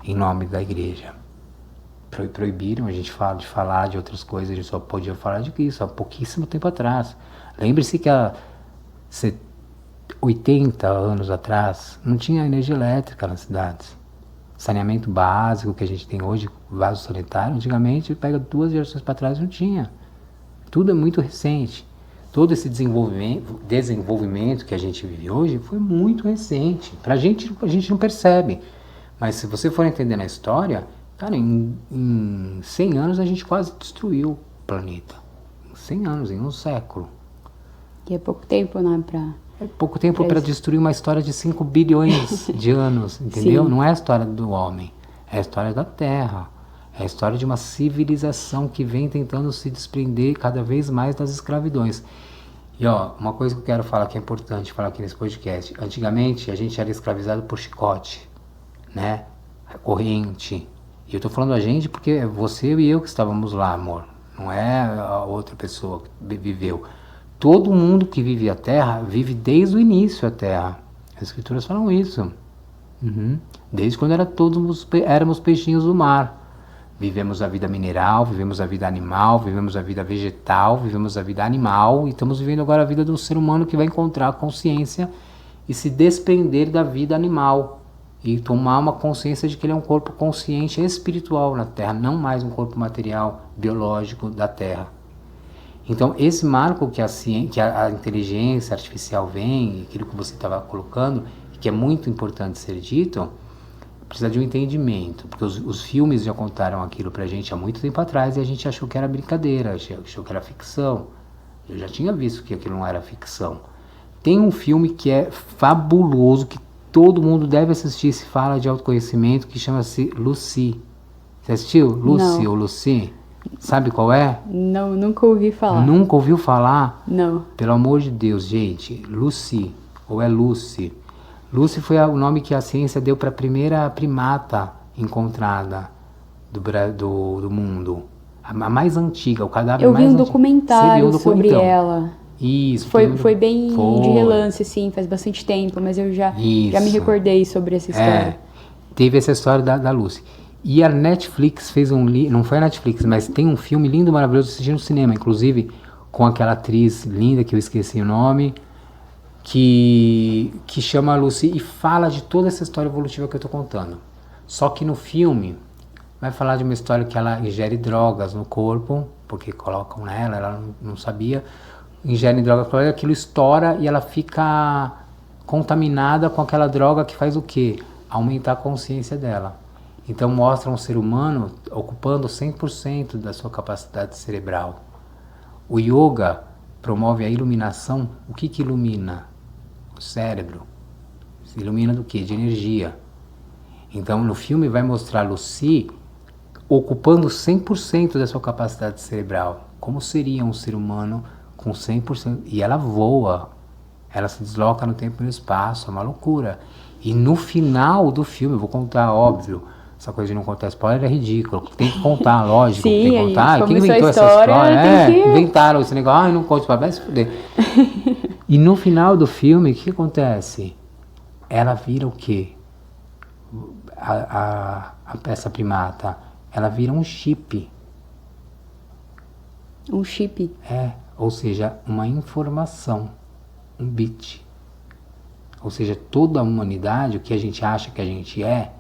B: em nome da igreja. Proibiram a gente de falar de outras coisas, a gente só podia falar de isso há pouquíssimo tempo atrás. Lembre-se que há 80 anos atrás não tinha energia elétrica nas cidades. Saneamento básico que a gente tem hoje, vaso sanitário, antigamente pega 2 gerações para trás não tinha. Tudo é muito recente. todo esse desenvolvimento que a gente vive hoje foi muito recente. Pra gente, a gente não percebe. Mas se você for entender na história, cara, em 100 anos a gente quase destruiu o planeta. Em 100 anos, em um século.
A: E é pouco tempo, né,
B: É pouco tempo para destruir uma história de 5 bilhões de anos, entendeu?
A: Sim.
B: Não é a história do homem, é a história da Terra. É a história de uma civilização que vem tentando se desprender cada vez mais das escravidões. E ó, uma coisa que eu quero falar que é importante falar aqui nesse podcast. Antigamente a gente era escravizado por chicote, né? Corrente. E eu tô falando a gente porque é você e eu que estávamos lá, amor. Não é a outra pessoa que viveu. Todo mundo que vive a Terra vive desde o início a Terra. As escrituras falam isso. Desde quando éramos peixinhos do mar. Vivemos a vida mineral, vivemos a vida animal, vivemos a vida vegetal, vivemos a vida animal e estamos vivendo agora a vida do ser humano que vai encontrar a consciência e se desprender da vida animal e tomar uma consciência de que ele é um corpo consciente espiritual na Terra, não mais um corpo material, biológico da Terra. Então esse marco que a inteligência artificial vem, aquilo que você estava colocando, que é muito importante ser dito, precisa de um entendimento, porque os filmes já contaram aquilo pra gente há muito tempo atrás e a gente achou que era brincadeira, achou que era ficção. Eu já tinha visto que aquilo não era ficção. Tem um filme que é fabuloso, que todo mundo deve assistir se fala de autoconhecimento, que chama-se Lucy. Você assistiu? Lucy ou Lucy? Sabe qual é?
A: Não, nunca ouvi falar.
B: Nunca ouviu falar?
A: Não.
B: Pelo amor de Deus, gente, Lucy, ou é Lucy. Lucy foi o nome que a ciência deu para a primeira primata encontrada do mundo. A mais antiga, o cadáver
A: Eu
B: mais
A: vi um
B: antigo.
A: documentário sobre ela.
B: Isso.
A: Foi bem de relance, sim, faz bastante tempo, mas eu já me recordei sobre essa história.
B: Teve essa história da Lucy. E a Netflix fez não foi a Netflix, mas tem um filme lindo, maravilhoso, assisti no cinema, inclusive com aquela atriz linda, que eu esqueci o nome, que chama a Lucy e fala de toda essa história evolutiva que eu estou contando. Só que no filme vai falar de uma história que ela ingere drogas no corpo, porque colocam nela, ela não sabia, ingere drogas, aquilo estoura e ela fica contaminada com aquela droga que faz o quê? Aumentar a consciência dela. Então mostra um ser humano ocupando 100% da sua capacidade cerebral. O yoga promove a iluminação. O que ilumina? O cérebro. Se ilumina do quê? De energia. Então no filme vai mostrar Lucy ocupando 100% da sua capacidade cerebral. Como seria um ser humano com 100%? E ela voa. Ela se desloca no tempo e no espaço. É uma loucura. E no final do filme, eu vou contar, óbvio, essa coisa de não contar spoiler é ridículo. Tem que contar, lógico.
A: Sim,
B: tem que contar. Quem inventou essa
A: história?
B: Inventaram esse negócio. Ai, não conta spoiler, vai se fuder. E no final do filme, o que acontece? Ela vira o quê? Essa primata, ela vira um chip.
A: Um chip?
B: Ou seja, uma informação, um bit. Ou seja, toda a humanidade, o que a gente acha que a gente é,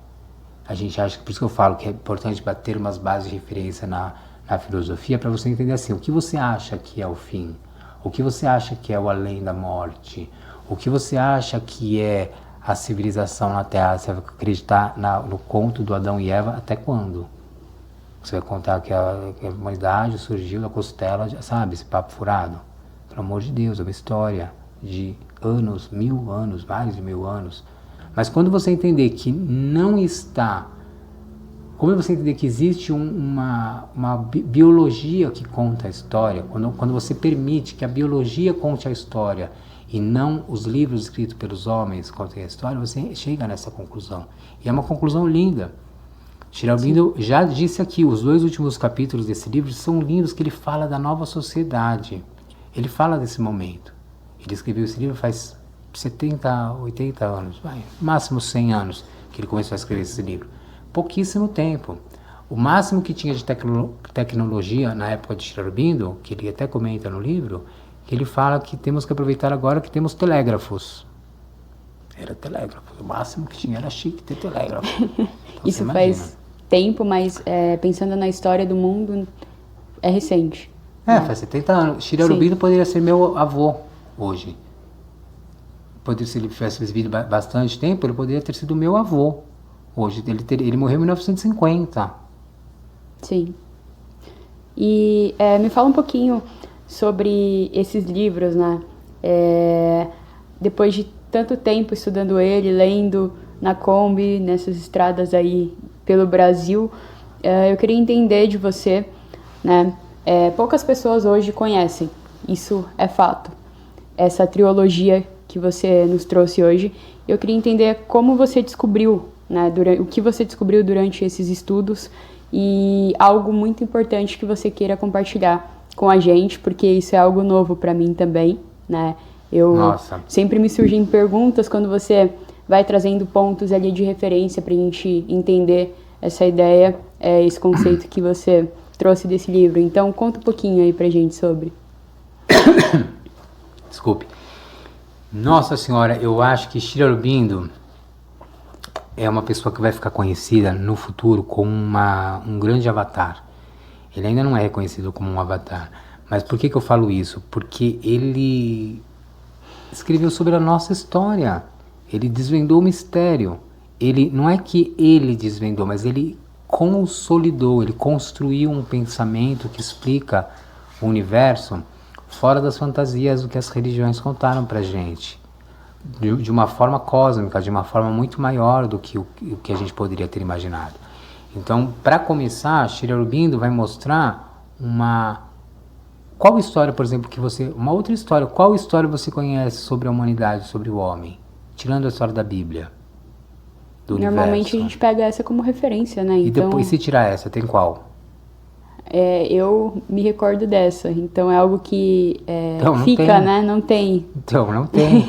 B: a gente acha, por isso que eu falo que é importante ter umas bases de referência na filosofia, para você entender assim, o que você acha que é o fim? O que você acha que é o além da morte? O que você acha que é a civilização na Terra? Você vai acreditar no conto do Adão e Eva até quando? Você vai contar que a humanidade surgiu da costela, sabe, esse papo furado? Pelo amor de Deus, é uma história de anos, 1000 anos, mais de 1000 anos. Mas quando você entender que não está... Como você entender que existe uma biologia que conta a história, quando você permite que a biologia conte a história e não os livros escritos pelos homens contem a história, você chega nessa conclusão. E é uma conclusão linda. Sri Aurobindo já disse aqui, os 2 últimos capítulos desse livro são lindos, que ele fala da nova sociedade. Ele fala desse momento. Ele escreveu esse livro faz 70, 80 anos, máximo 100 anos que ele começou a escrever esse livro. Pouquíssimo tempo. O máximo que tinha de tecnologia na época de Sri Aurobindo, que ele até comenta no livro, que ele fala que temos que aproveitar agora que temos telégrafos. Era telégrafo. O máximo que tinha era chique ter telégrafo. Então,
A: isso faz tempo, mas pensando na história do mundo, é recente.
B: Faz 70 anos. Shira Aurobindo poderia ser meu avô hoje. Se ele tivesse vivido bastante tempo, ele poderia ter sido meu avô hoje. Ele morreu em 1950.
A: Sim. E me fala um pouquinho sobre esses livros, né? Depois de tanto tempo estudando ele, lendo na Kombi, nessas estradas aí pelo Brasil, eu queria entender de você, né? Poucas pessoas hoje conhecem, isso é fato, essa trilogia que você nos trouxe hoje. Eu queria entender como você descobriu, né? O que você descobriu durante esses estudos e algo muito importante que você queira compartilhar com a gente, porque isso é algo novo para mim também, né? Sempre me surgem perguntas quando você vai trazendo pontos ali de referência para a gente entender essa ideia, esse conceito que você trouxe desse livro. Então, conta um pouquinho aí pra gente sobre.
B: Desculpe. Nossa Senhora, eu acho que Shri Aurobindo é uma pessoa que vai ficar conhecida no futuro como um grande avatar. Ele ainda não é reconhecido como um avatar. Mas por que eu falo isso? Porque ele escreveu sobre a nossa história. Ele desvendou o mistério. Não é que ele desvendou, mas ele consolidou, ele construiu um pensamento que explica o universo fora das fantasias do que as religiões contaram pra gente. De uma forma cósmica, de uma forma muito maior do que o que a gente poderia ter imaginado. Então, para começar, Shri Aurobindo vai mostrar qual história, por exemplo, uma outra história, qual história você conhece sobre a humanidade, sobre o homem? Tirando a história da Bíblia, do
A: Normalmente
B: universo.
A: A gente pega essa como referência, né?
B: E depois, se tirar essa, tem qual?
A: Eu me recordo dessa, então é algo que
B: Então,
A: fica,
B: tem.
A: né? Não tem.
B: Então, não tem.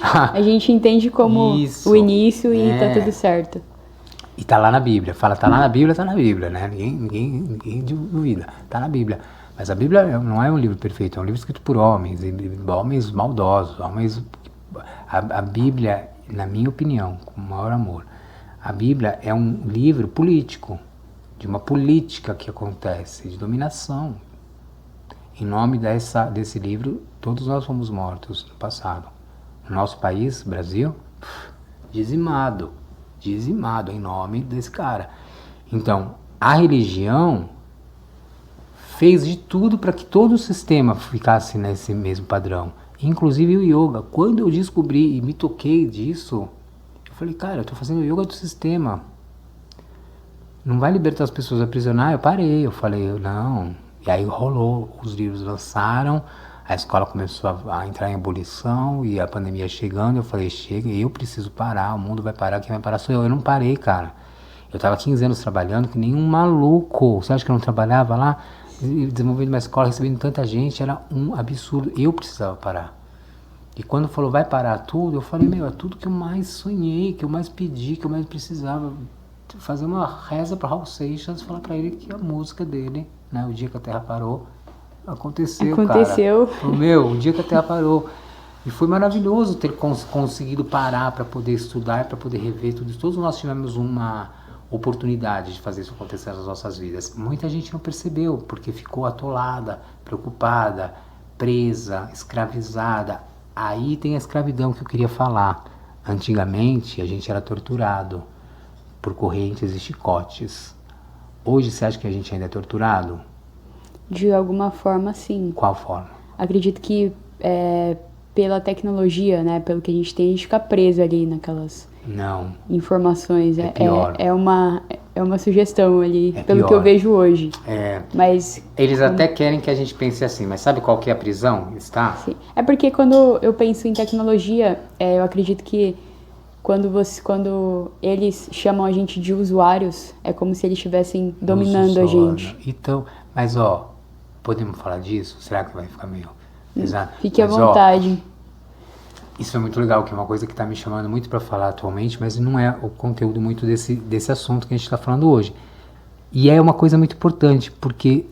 A: A gente entende como
B: Isso.
A: o início e tá tudo certo.
B: E tá lá na Bíblia. Fala, tá lá na Bíblia, né? Ninguém duvida. Tá na Bíblia. Mas a Bíblia não é um livro perfeito, é um livro escrito por homens maldosos, A Bíblia, na minha opinião, com o maior amor, a Bíblia é um livro político, de uma política que acontece, de dominação. Em nome desse livro, todos nós fomos mortos no passado. No nosso país, Brasil, dizimado em nome desse cara. Então, a religião fez de tudo para que todo o sistema ficasse nesse mesmo padrão, inclusive o yoga. Quando eu descobri e me toquei disso, eu falei, cara, eu estou fazendo yoga do sistema. Não vai libertar as pessoas aprisionar? Eu parei, eu falei, não. E aí rolou, os livros lançaram, a escola começou a entrar em ebulição e a pandemia chegando, eu falei, chega, eu preciso parar, o mundo vai parar, quem vai parar sou eu. Eu não parei, cara. Eu tava 15 anos trabalhando que nem um maluco. Você acha que eu não trabalhava lá? Desenvolvendo uma escola, recebendo tanta gente, era um absurdo. Eu precisava parar. E quando falou, vai parar tudo, eu falei, é tudo que eu mais sonhei, que eu mais pedi, que eu mais precisava. Fazer uma reza para Raul Seixas, falar para ele que a música dele, né, o dia que a Terra parou, aconteceu. Cara. O dia que a Terra parou. E foi maravilhoso ter conseguido parar para poder estudar, para poder rever tudo isso. Todos nós tivemos uma oportunidade de fazer isso acontecer nas nossas vidas. Muita gente não percebeu, porque ficou atolada, preocupada, presa, escravizada. Aí tem a escravidão que eu queria falar. Antigamente, a gente era torturado por correntes e chicotes. Hoje, você acha que a gente ainda é torturado?
A: De alguma forma, sim.
B: Qual forma?
A: Acredito que pela tecnologia, né, pelo que a gente tem, a gente fica preso ali naquelas informações.
B: É pior.
A: É uma sugestão ali, pelo
B: pior.
A: Que eu vejo hoje.
B: Mas eles até querem que a gente pense assim, mas sabe qual que é a prisão?
A: Sim. É porque quando eu penso em tecnologia, eu acredito que quando eles chamam a gente de usuários, é como se eles estivessem dominando a gente.
B: Então, mas podemos falar disso? Será que vai ficar meio pesado?
A: Fique à vontade.
B: Isso é muito legal, que é uma coisa que está me chamando muito para falar atualmente, mas não é o conteúdo muito desse assunto que a gente está falando hoje. E é uma coisa muito importante, porque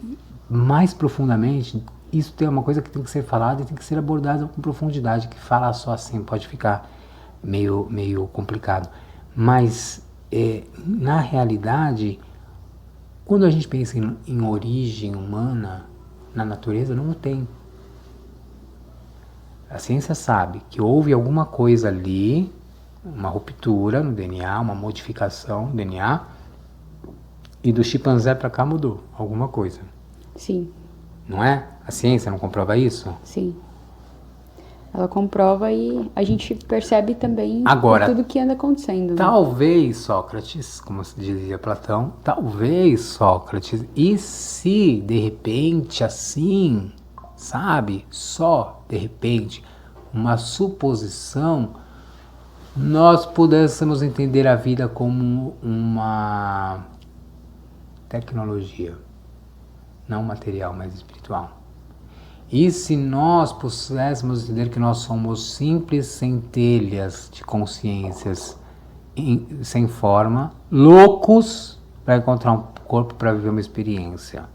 B: mais profundamente, isso é uma coisa que tem que ser falada e tem que ser abordada com profundidade, que falar só assim pode ficar meio complicado. Mas, na realidade, quando a gente pensa em origem humana, na natureza não tem. A ciência sabe que houve alguma coisa ali, uma ruptura no DNA, uma modificação no DNA, e do chimpanzé para cá mudou alguma coisa.
A: Sim.
B: Não é? A ciência não comprova isso?
A: Sim. Ela comprova e a gente percebe também
B: Agora,
A: por tudo que anda acontecendo. Né?
B: Talvez, Sócrates, como se dizia Platão, talvez, Sócrates, e se de repente assim, sabe, só de repente, uma suposição, nós pudéssemos entender a vida como uma tecnologia, não material, mas espiritual. E se nós pudéssemos entender que nós somos simples centelhas de consciências sem forma, loucos para encontrar um corpo para viver uma experiência.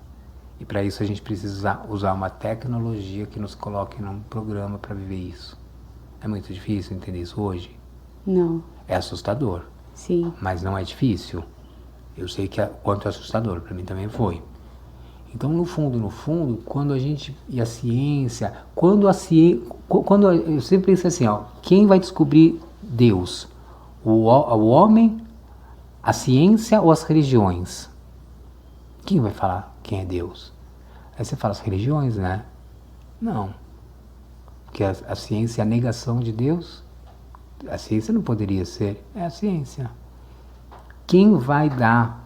B: E para isso a gente precisa usar uma tecnologia que nos coloque num programa para viver isso. É muito difícil entender isso hoje?
A: Não.
B: É assustador.
A: Sim.
B: Mas não é difícil. Eu sei que quanto é assustador, para mim também foi. Então, no fundo, quando a gente... E a ciência... Quando eu sempre penso assim, ó, quem vai descobrir Deus? O homem, a ciência ou as religiões? Quem vai falar quem é Deus? Aí você fala as religiões, né? Não. Porque a ciência é a negação de Deus. A ciência não poderia ser. É a ciência. Quem vai dar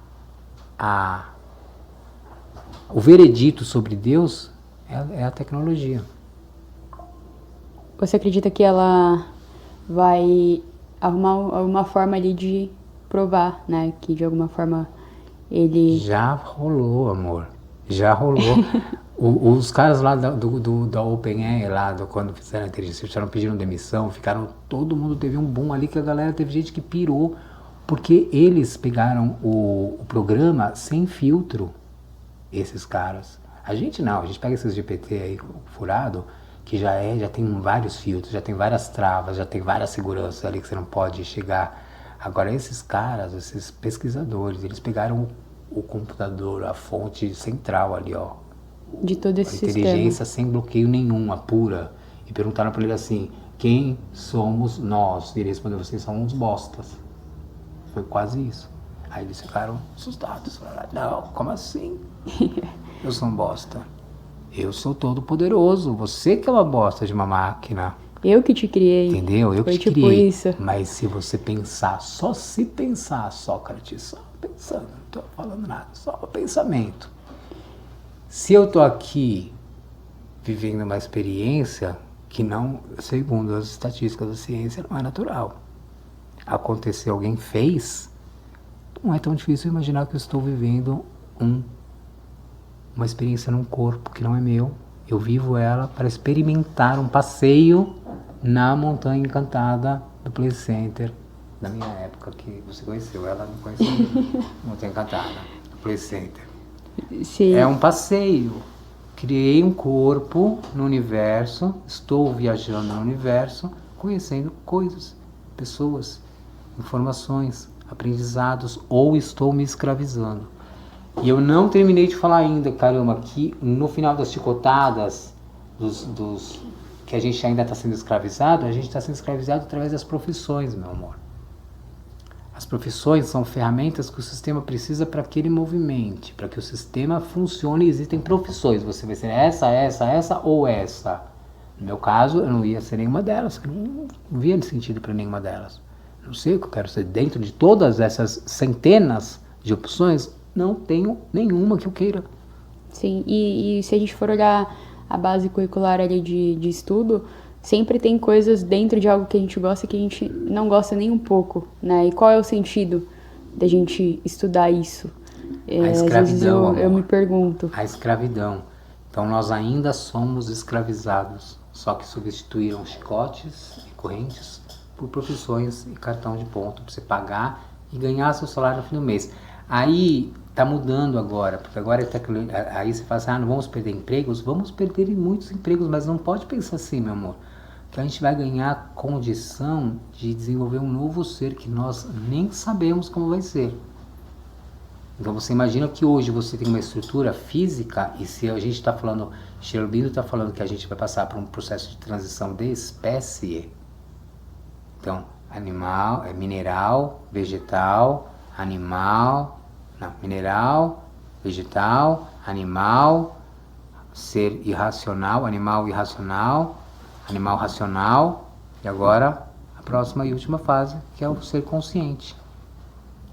B: o veredito sobre Deus é a tecnologia.
A: Você acredita que ela vai arrumar uma forma ali de provar, né? Que de alguma forma ele...
B: Já rolou, amor. Já rolou. Os caras lá da OpenAI, lá quando fizeram a inteligência artificial, pediram demissão, todo mundo teve um boom ali, que a galera teve gente que pirou, porque eles pegaram o programa sem filtro. Esses caras. A gente não, a gente pega esses GPT aí furado, que já tem vários filtros, já tem várias travas, já tem várias seguranças ali que você não pode chegar. Agora esses caras, esses pesquisadores, eles pegaram o computador, a fonte central ali, ó.
A: De todo esse sistema.
B: Inteligência sem bloqueio nenhum, a pura. E perguntaram para ele assim, quem somos nós? E ele respondeu, vocês são uns bostas. Foi quase isso. Aí eles ficaram assustados, falaram, não, como assim? Eu sou um bosta. Eu sou todo poderoso. Você que é uma bosta de uma máquina.
A: Eu que te criei.
B: Entendeu? Eu
A: Foi
B: que te
A: tipo
B: criei.
A: isso.
B: Mas se você pensar, só se pensar, Sócrates, só pensando, não tô falando nada, só pensamento. Se eu tô aqui vivendo uma experiência que não, segundo as estatísticas da ciência, não é natural. Aconteceu, alguém fez, não é tão difícil imaginar que eu estou vivendo uma experiência num corpo que não é meu. Eu vivo ela para experimentar um passeio na montanha encantada do Play Center da minha época, que você conheceu. Ela não conheceu. Montanha encantada do Play Center.
A: Sim.
B: É um passeio. Criei um corpo no universo, estou viajando no universo, conhecendo coisas, pessoas, informações, aprendizados, ou estou me escravizando. E eu não terminei de falar ainda, caramba, que no final das chicotadas, que a gente ainda está sendo escravizado, a gente está sendo escravizado através das profissões, meu amor. As profissões são ferramentas que o sistema precisa para que ele movimente, para que o sistema funcione. Existem profissões, você vai ser essa ou essa. No meu caso, eu não ia ser nenhuma delas, eu não via sentido para nenhuma delas. Não sei o que eu quero ser. Dentro de todas essas centenas de opções, não tenho nenhuma que eu queira.
A: Sim, e se a gente for olhar a base curricular ali de estudo, sempre tem coisas dentro de algo que a gente gosta que a gente não gosta nem um pouco, né? E qual é o sentido da gente estudar isso?
B: A escravidão,
A: às vezes eu me pergunto.
B: A escravidão. Então nós ainda somos escravizados, só que substituíram chicotes e correntes por profissões e cartão de ponto para você pagar e ganhar seu salário no fim do mês. Aí tá mudando agora, porque agora aí você fala assim, não vamos perder empregos? Vamos perder muitos empregos, mas não pode pensar assim, meu amor, que a gente vai ganhar condição de desenvolver um novo ser que nós nem sabemos como vai ser. Então você imagina que hoje você tem uma estrutura física, e se a gente está falando, Sri Aurobindo está falando que a gente vai passar por um processo de transição de espécie, então animal, mineral, vegetal, animal, não, mineral, vegetal, animal, ser irracional, animal irracional, animal racional, e agora a próxima e última fase, que é o ser consciente.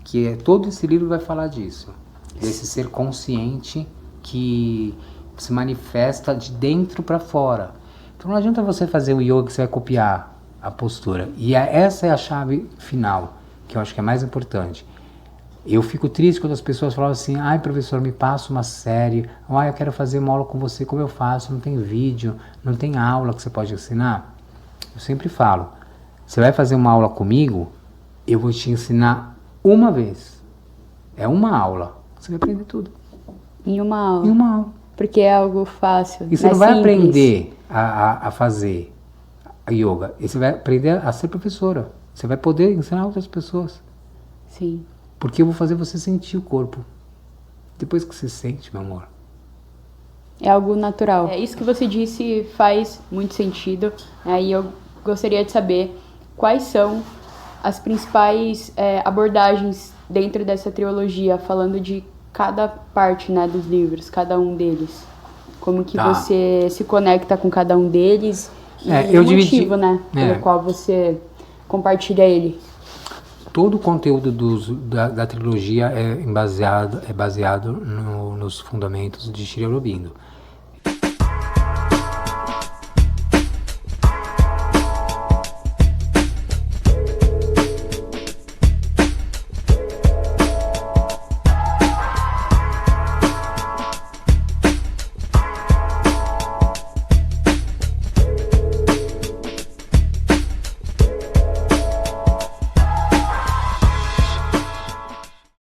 B: Que todo esse livro vai falar disso, desse ser consciente que se manifesta de dentro para fora. Então não adianta você fazer o yoga que você vai copiar a postura. E essa é a chave final, que eu acho que é mais importante. Eu fico triste quando as pessoas falam assim, ai professor, me passa uma série, ai eu quero fazer uma aula com você, como eu faço? Não tem vídeo, não tem aula que você pode ensinar. Eu sempre falo, você vai fazer uma aula comigo, eu vou te ensinar uma vez. É uma aula. Você vai aprender tudo.
A: Em uma aula.
B: Em uma aula.
A: Porque é algo fácil.
B: E você não vai aprender a fazer a yoga. E você vai aprender a ser professora. Você vai poder ensinar outras pessoas.
A: Sim.
B: Porque eu vou fazer você sentir o corpo. Depois que você sente, meu amor.
A: É algo natural. Isso que você disse faz muito sentido. E eu gostaria de saber quais são as principais abordagens dentro dessa trilogia, falando de cada parte, né, dos livros, cada um deles. Como que você se conecta com cada um deles e o motivo, né, pelo qual você compartilha ele.
B: Todo o conteúdo da trilogia é baseado nos fundamentos de Sri Aurobindo.